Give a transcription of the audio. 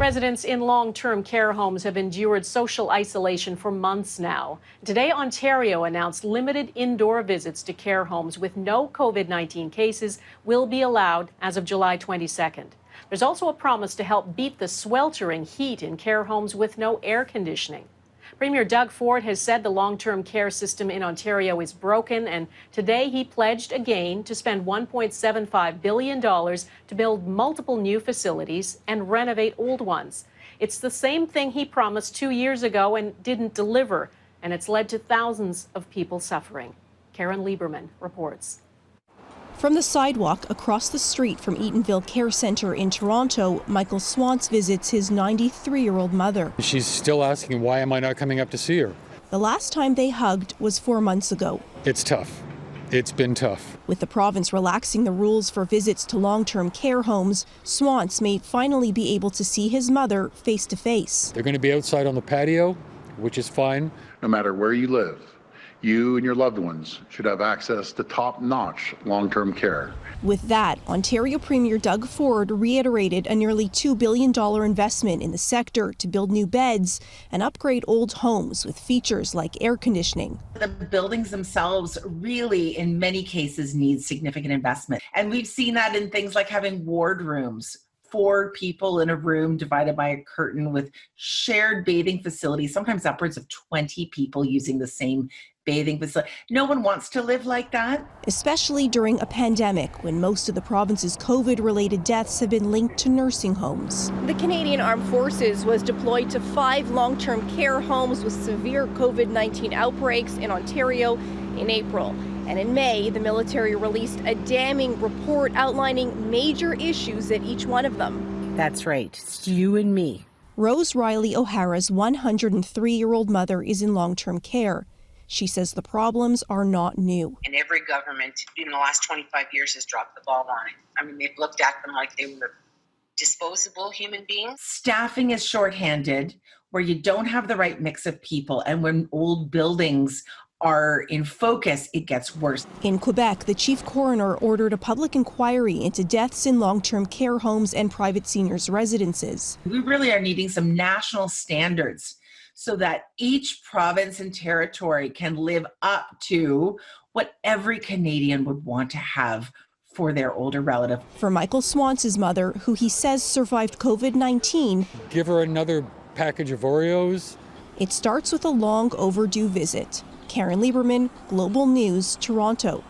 Residents in long-term care homes have endured social isolation for months now. Today, Ontario announced limited indoor visits to care homes with no COVID-19 cases will be allowed as of July 22nd. There's also a promise to help beat the sweltering heat in care homes with no air conditioning. Premier Doug Ford has said the long-term care system in Ontario is broken, and today he pledged again to spend $1.75 billion to build multiple new facilities and renovate old ones. It's the same thing he promised 2 years ago and didn't deliver, and it's led to thousands of people suffering. Caryn Lieberman reports. From the sidewalk across the street from Eatonville Care Centre in Toronto, Michael Swantz visits his 93-year-old mother. She's still asking, why am I not coming up to see her? The last time they hugged was 4 months ago. It's tough. It's been tough. With the province relaxing the rules for visits to long-term care homes, Swantz may finally be able to see his mother face to face. They're going to be outside on the patio, which is fine. No matter where you live, you and your loved ones should have access to top-notch long-term care. With that, Ontario Premier Doug Ford reiterated a nearly $2 billion investment in the sector to build new beds and upgrade old homes with features like air conditioning. The buildings themselves really, in many cases, need significant investment. And we've seen that in things like having ward rooms. 4 people in a room divided by a curtain with shared bathing facilities, sometimes upwards of 20 people using the same bathing facility. No one wants to live like that. Especially during a pandemic when most of the province's COVID-related deaths have been linked to nursing homes. The Canadian Armed Forces was deployed to 5 long-term care homes with severe COVID-19 outbreaks in Ontario in April. And in May, the military released a damning report outlining major issues at each one of them. That's right. It's you and me. Rose Riley O'Hara's 103-year-old mother is in long-term care. She says the problems are not new. And every government in the last 25 years has dropped the ball on it. I mean, they've looked at them like they were disposable human beings. Staffing is shorthanded, where you don't have the right mix of people. And when old buildings are in focus, it gets worse. In Quebec, the chief coroner ordered a public inquiry into deaths in long-term care homes and private seniors' residences. We really are needing some national standards so that each province and territory can live up to what every Canadian would want to have for their older relative. For Michael Swantz's mother, who he says survived COVID-19, give her another package of Oreos. It starts with a long overdue visit. Caryn Lieberman, Global News, Toronto.